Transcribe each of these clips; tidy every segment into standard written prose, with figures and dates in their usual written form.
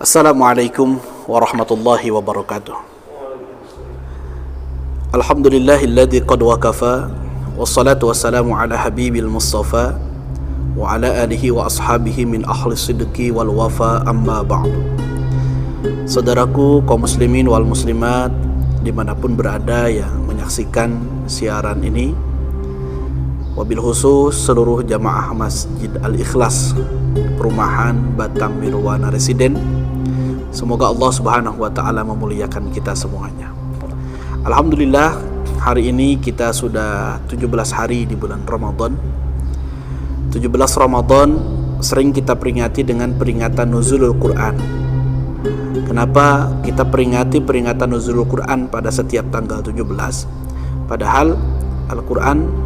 Assalamualaikum warahmatullahi wabarakatuh. Alhamdulillahilladzi qad wakafa, wassalatu wassalamu ala habibil mustafa wa ala alihi wa ashabihi min ahli sidqi wal wafa, amma ba'du. Saudaraku kaum muslimin wal muslimat dimanapun berada yang menyaksikan siaran ini, wabil khusus seluruh jamaah Masjid Al-Ikhlas Perumahan Batang Nirwana Residen, semoga Allah Subhanahu wa taala memuliakan kita semuanya. Alhamdulillah, hari ini kita sudah 17 hari di bulan Ramadan. 17 Ramadan sering kita peringati dengan peringatan nuzulul Quran. Kenapa kita peringati peringatan nuzulul Quran pada setiap tanggal 17? Padahal Al-Quran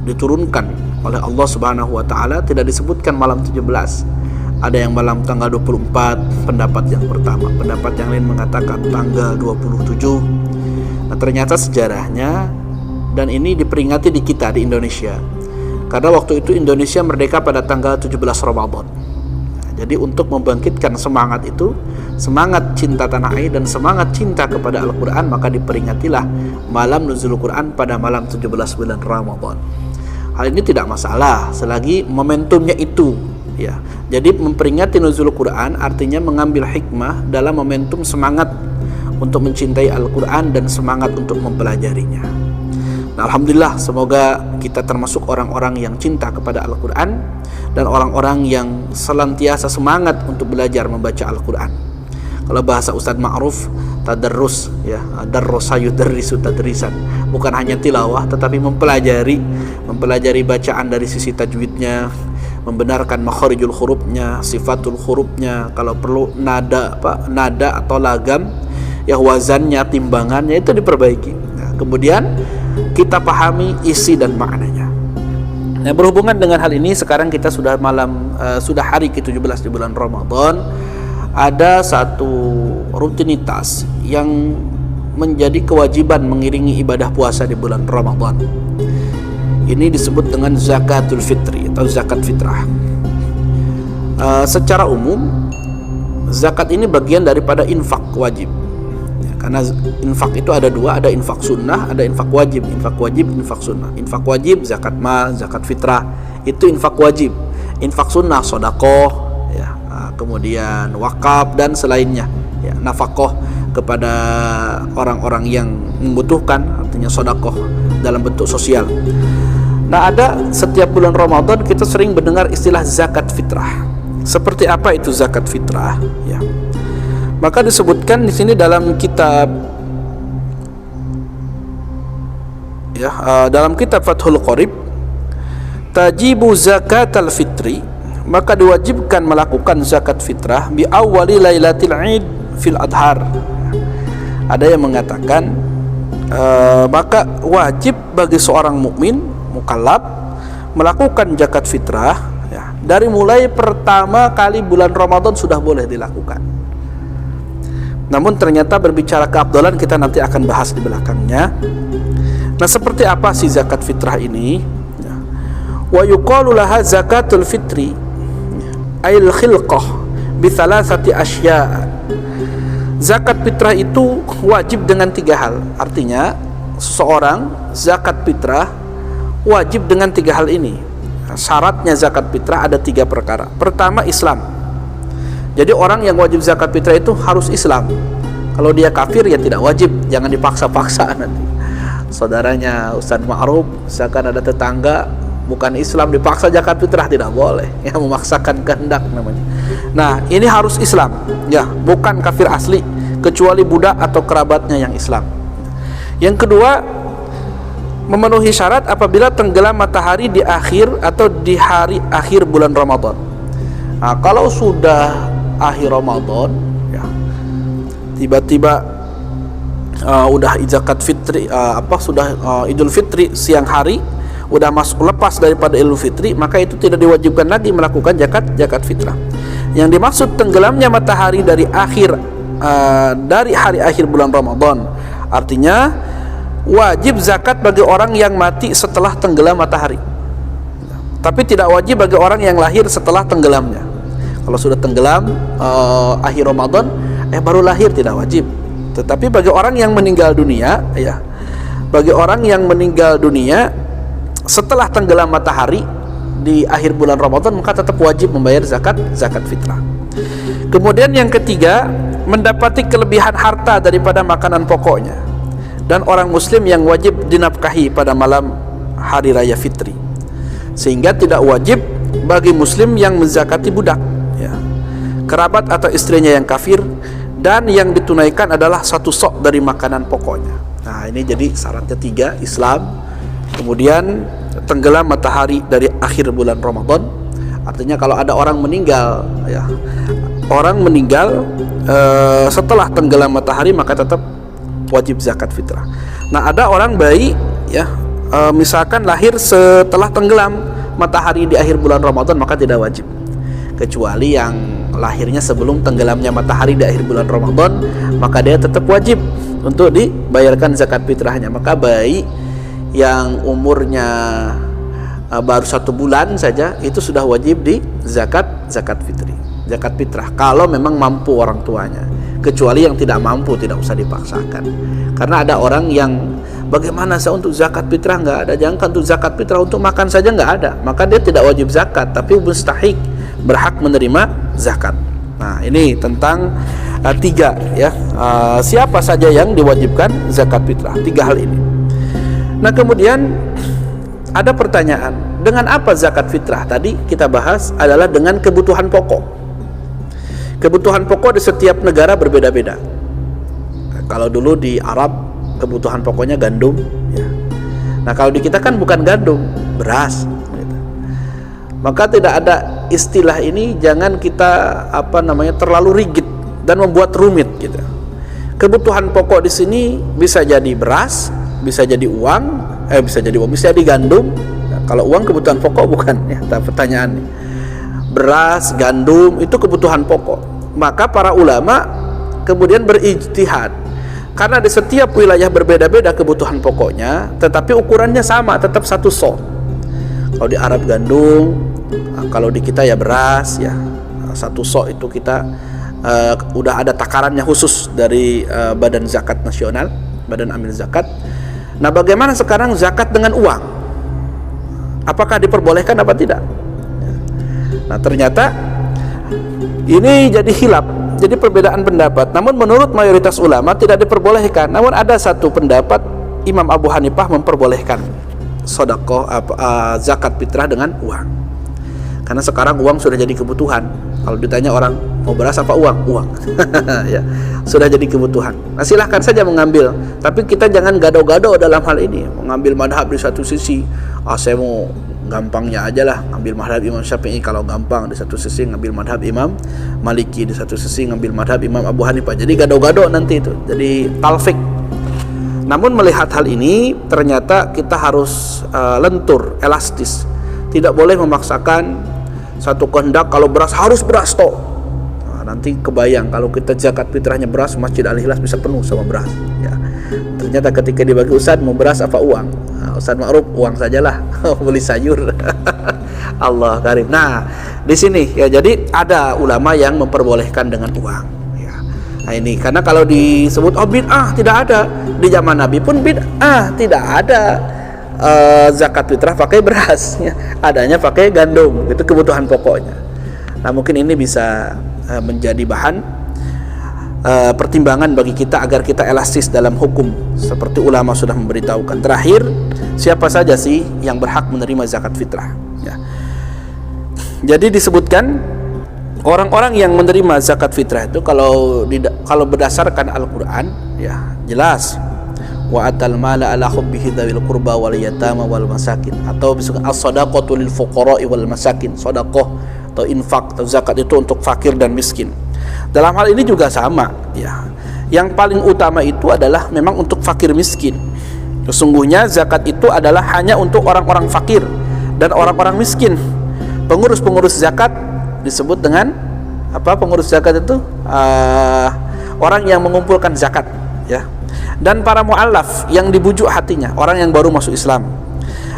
diturunkan oleh Allah Subhanahu wa taala tidak disebutkan malam 17. Ada yang malam tanggal 24, pendapat yang pertama. Pendapat yang lain mengatakan tanggal 27. Nah, ternyata sejarahnya, dan ini diperingati di kita di Indonesia, karena waktu itu Indonesia merdeka pada tanggal 17 Ramadan. Nah, jadi untuk membangkitkan semangat itu, semangat cinta tanah air dan semangat cinta kepada Al-Quran, maka diperingatilah malam nuzul Quran pada malam 17 bulan Ramadan. Hal ini tidak masalah selagi momentumnya itu, ya. Jadi memperingati nuzul Quran artinya mengambil hikmah dalam momentum semangat untuk mencintai Al-Quran dan semangat untuk mempelajarinya. Nah, alhamdulillah, semoga kita termasuk orang-orang yang cinta kepada Al-Quran dan orang-orang yang senantiasa semangat untuk belajar membaca Al-Quran. Kalau bahasa Ustadz Ma'ruf, tadarrus, ya, darrosa yudarrisu tadrisan. Bukan hanya tilawah, tetapi mempelajari bacaan dari sisi tajwidnya, membenarkan makharijul hurufnya, sifatul hurufnya, kalau perlu nada atau lagam, ya, wazannya, timbangannya itu diperbaiki. Nah, kemudian kita pahami isi dan maknanya. Nah, berhubungan dengan hal ini, sekarang kita sudah hari ke-17 di bulan Ramadan. Ada satu rutinitas yang menjadi kewajiban mengiringi ibadah puasa di bulan Ramadan. Ini disebut dengan zakatul fitri atau zakat fitrah. Secara umum, zakat ini bagian daripada infak wajib. Ya, karena infak itu ada dua, ada infak sunnah, ada infak wajib. Infak wajib, infak sunnah. Infak wajib zakat mal, zakat fitrah, itu infak wajib. Infak sunnah sedekah, ya, kemudian wakaf dan selainnya, ya, nafkah kepada orang-orang yang membutuhkan, artinya sedekah dalam bentuk sosial. Nah, ada setiap bulan Ramadan kita sering mendengar istilah zakat fitrah. Seperti apa itu zakat fitrah? Ya, maka disebutkan di sini dalam kitab, ya, dalam kitab Fathul Qorib, tajibu zakat al-fitri, maka diwajibkan melakukan zakat fitrah bi awwali lailatil id fil adhar. Ada yang mengatakan maka wajib bagi seorang mukmin mukallaf melakukan zakat fitrah, ya, dari mulai pertama kali bulan Ramadan sudah boleh dilakukan. Namun ternyata berbicara keafdalan kita nanti akan bahas di belakangnya. Nah, seperti apa sih zakat fitrah ini? Ya. Wa yuqalu laha zakatul fitri ail khilqah bi thalathati asya'. Zakat fitrah itu wajib dengan 3 hal. Artinya seseorang zakat fitrah wajib dengan 3 hal ini. Syaratnya zakat fitrah ada 3 perkara. Pertama, Islam. Jadi orang yang wajib zakat fitrah itu harus Islam. Kalau dia kafir ya tidak wajib, jangan dipaksa-paksa nanti. Saudaranya Ustadz Ma'ruf, misalkan ada tetangga bukan Islam dipaksa zakat fitrah, tidak boleh, ya, memaksakan kehendak namanya. Nah, ini harus Islam, ya, bukan kafir asli, kecuali budak atau kerabatnya yang Islam. Yang kedua, memenuhi syarat apabila tenggelam matahari di akhir atau di hari akhir bulan Ramadan. Nah, kalau sudah akhir Ramadan, ya, tiba-tiba udah zakat fitri, Idul Fitri siang hari, udah masuk lepas daripada Idul Fitri, maka itu tidak diwajibkan lagi melakukan zakat fitrah. Yang dimaksud tenggelamnya matahari dari hari akhir bulan Ramadan, artinya wajib zakat bagi orang yang mati setelah tenggelam matahari, tapi tidak wajib bagi orang yang lahir setelah tenggelamnya. Kalau sudah tenggelam akhir Ramadan baru lahir tidak wajib. Tetapi bagi orang yang meninggal dunia, ya, bagi orang yang meninggal dunia setelah tenggelam matahari di akhir bulan Ramadan, maka tetap wajib membayar zakat fitrah. Kemudian yang ketiga, mendapati kelebihan harta daripada makanan pokoknya, dan orang muslim yang wajib dinafkahi pada malam hari raya fitri, sehingga tidak wajib bagi muslim yang menzakati budak, ya, kerabat atau istrinya yang kafir, dan yang ditunaikan adalah 1 sok dari makanan pokoknya. Nah, ini jadi syarat ketiga Islam. Kemudian tenggelam matahari dari akhir bulan Ramadan, artinya kalau ada orang meninggal, ya, orang meninggal setelah tenggelam matahari, maka tetap wajib zakat fitrah. Nah, ada orang bayi, ya, misalkan lahir setelah tenggelam matahari di akhir bulan Ramadan, maka tidak wajib, kecuali yang lahirnya sebelum tenggelamnya matahari di akhir bulan Ramadan, maka dia tetap wajib untuk dibayarkan zakat fitrahnya. Maka bayi yang umurnya baru 1 bulan saja itu sudah wajib di zakat fitrah kalau memang mampu orang tuanya. Kecuali yang tidak mampu, tidak usah dipaksakan. Karena ada orang yang bagaimana saya untuk zakat fitrah, nggak ada. Jangan untuk zakat fitrah, untuk makan saja nggak ada, maka dia tidak wajib zakat, tapi mustahik, berhak menerima zakat. Nah, ini tentang 3, ya, siapa saja yang diwajibkan zakat fitrah, 3 hal ini. Nah, kemudian ada pertanyaan, dengan apa zakat fitrah? Tadi kita bahas adalah dengan kebutuhan pokok. Kebutuhan pokok di setiap negara berbeda-beda. Kalau dulu di Arab kebutuhan pokoknya gandum, ya. Nah, kalau di kita kan bukan gandum, beras, gitu. Maka tidak ada istilah ini, jangan kita terlalu rigid dan membuat rumit, gitu. Kebutuhan pokok di sini bisa jadi beras, bisa jadi uang, bisa jadi gandum. Nah, kalau uang kebutuhan pokok bukan, ya, pertanyaannya. Beras, gandum itu kebutuhan pokok. Maka para ulama kemudian berijtihad, karena di setiap wilayah berbeda-beda kebutuhan pokoknya, tetapi ukurannya sama, tetap 1 sok. Kalau di Arab gandum, kalau di kita ya beras, ya 1 sok itu kita udah ada takarannya khusus dari Badan Zakat Nasional, Badan Amil Zakat. Nah, bagaimana sekarang zakat dengan uang? Apakah diperbolehkan apa tidak? Nah, ternyata ini jadi khilaf, jadi perbedaan pendapat. Namun menurut mayoritas ulama tidak diperbolehkan. Namun ada satu pendapat, Imam Abu Hanifah memperbolehkan sedekah zakat fitrah dengan uang. Karena sekarang uang sudah jadi kebutuhan. Kalau ditanya orang mau beras apa uang? Uang. Ya, sudah jadi kebutuhan. Nah, silahkan saja mengambil, tapi kita jangan gado-gado dalam hal ini. Mengambil madhab di satu sisi, saya mau gampangnya aja lah, ngambil madhab Imam Syafi'i kalau gampang, di satu sisi ngambil madhab Imam Maliki, di satu sisi ngambil madhab Imam Abu Hanifah. Jadi gado-gado nanti itu, jadi talfik. Namun melihat hal ini, ternyata kita harus lentur, elastis. Tidak boleh memaksakan satu kehendak, kalau beras harus beras toh. Nah, nanti kebayang kalau kita zakat fitrahnya beras, Masjid Al-Ikhlas bisa penuh sama beras, ya. Ternyata ketika dibagi Ustaz, mau beras apa uang? Nah, Ustaz Ma'ruf, uang sajalah, beli sayur. Allah karim. Nah, di sini ya, jadi ada ulama yang memperbolehkan dengan uang, ya. Nah, ini karena kalau disebut bid'ah, tidak ada. Di zaman Nabi pun bid'ah, tidak ada zakat fitrah pakai beras, ya. Adanya pakai gandum, itu kebutuhan pokoknya. Nah, mungkin ini bisa menjadi bahan pertimbangan bagi kita agar kita elastis dalam hukum, seperti ulama sudah memberitahukan. Terakhir, siapa saja sih yang berhak menerima zakat fitrah, ya. Jadi disebutkan orang-orang yang menerima zakat fitrah itu kalau berdasarkan Al-Qur'an, ya, jelas wa atal mala ala hubbihi dzawil qurba wal yatama wal masakin, atau as-shadaqatu lil fuqara'i wal masakin, sedekah atau infak atau zakat itu untuk fakir dan miskin. Dalam hal ini juga sama, ya. Yang paling utama itu adalah memang untuk fakir miskin. Sesungguhnya zakat itu adalah hanya untuk orang-orang fakir dan orang-orang miskin. Pengurus-pengurus zakat disebut dengan apa? Pengurus zakat itu orang yang mengumpulkan zakat, ya. Dan para mu'allaf yang dibujuk hatinya, orang yang baru masuk Islam,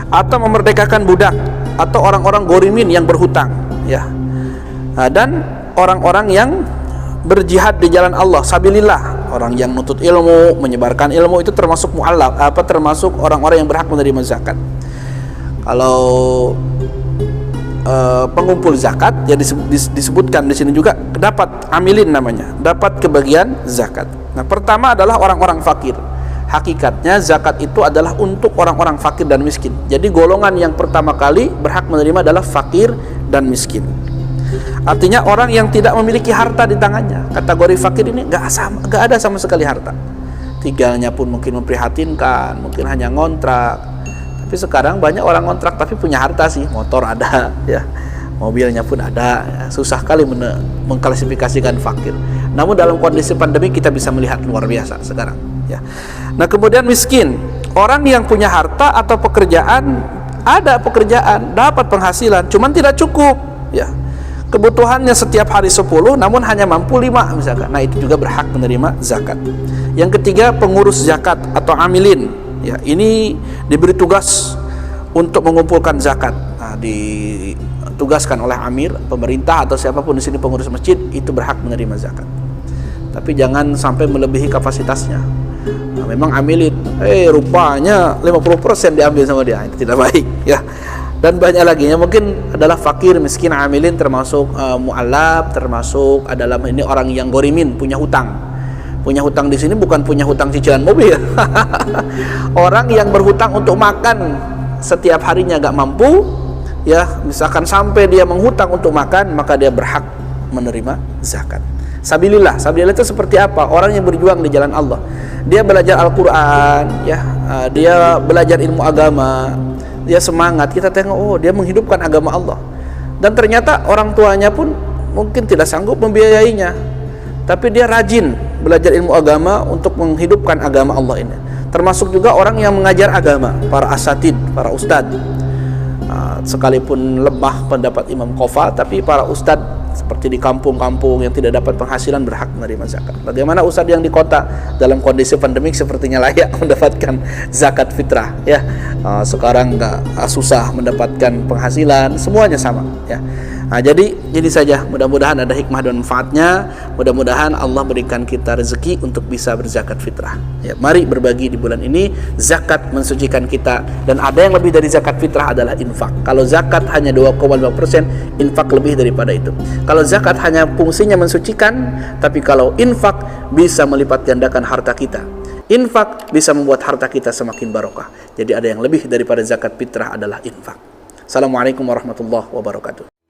atau memerdekakan budak, atau orang-orang gorimin yang berhutang, ya. Dan orang-orang yang berjihad di jalan Allah, sabilillah, orang yang nuntut ilmu, menyebarkan ilmu, itu termasuk mu'allaf, termasuk orang-orang yang berhak menerima zakat. Kalau pengumpul zakat ya disebutkan di sini juga dapat amilin namanya, dapat kebagian zakat. Nah, pertama adalah orang-orang fakir. Hakikatnya zakat itu adalah untuk orang-orang fakir dan miskin. Jadi golongan yang pertama kali berhak menerima adalah fakir dan miskin. Artinya orang yang tidak memiliki harta di tangannya. Kategori fakir ini nggak ada sama sekali harta. Tinggalnya pun mungkin memprihatinkan, mungkin hanya ngontrak. Tapi sekarang banyak orang ngontrak tapi punya harta sih, motor ada, ya, mobilnya pun ada. Ya. Susah kali mengklasifikasikan fakir. Namun dalam kondisi pandemi kita bisa melihat luar biasa sekarang. Ya. Nah, kemudian miskin, orang yang punya harta atau pekerjaan, ada pekerjaan, dapat penghasilan, cuman tidak cukup. Ya. Kebutuhannya setiap hari 10 namun hanya mampu 5 misalkan. Nah, itu juga berhak menerima zakat. Yang ketiga, pengurus zakat atau amilin. Ya, ini diberi tugas untuk mengumpulkan zakat. Nah, ditugaskan oleh amir, pemerintah atau siapapun di sini pengurus masjid itu berhak menerima zakat. Tapi jangan sampai melebihi kapasitasnya. Nah, memang amilin, rupanya 50% diambil sama dia, itu tidak baik, ya. Dan banyak lagi ya, mungkin adalah fakir, miskin, amilin, termasuk mu'allab, termasuk adalah ini orang yang gorimin, punya hutang. Punya hutang di sini bukan punya hutang cicilan mobil. Orang yang berhutang untuk makan setiap harinya gak mampu, ya, misalkan sampai dia menghutang untuk makan, maka dia berhak menerima zakat. Sabilillah, sabilillah itu seperti apa? Orang yang berjuang di jalan Allah. Dia belajar Al-Quran, ya, dia belajar ilmu agama. Dia semangat, kita tengok, oh, dia menghidupkan agama Allah. Dan ternyata orang tuanya pun mungkin tidak sanggup membiayainya, tapi dia rajin belajar ilmu agama untuk menghidupkan agama Allah ini. Termasuk juga orang yang mengajar agama, para asatid, para ustadz. Sekalipun lemah pendapat Imam Qofal, tapi para ustadz seperti di kampung-kampung yang tidak dapat penghasilan berhak menerima zakat. Bagaimana ustadz yang di kota dalam kondisi pandemik sepertinya layak mendapatkan zakat fitrah, ya. Sekarang susah mendapatkan penghasilan, semuanya sama, ya. Nah, jadi saja, mudah-mudahan ada hikmah dan manfaatnya. Mudah-mudahan Allah berikan kita rezeki untuk bisa berzakat fitrah. Ya, mari berbagi di bulan ini. Zakat mensucikan kita, dan ada yang lebih dari zakat fitrah adalah infak. Kalau zakat hanya 2,5%, infak lebih daripada itu. Kalau zakat hanya fungsinya mensucikan, tapi kalau infak bisa melipat gandakan harta kita. Infak bisa membuat harta kita semakin barokah. Jadi ada yang lebih daripada zakat fitrah adalah infak. Assalamualaikum warahmatullahi wabarakatuh.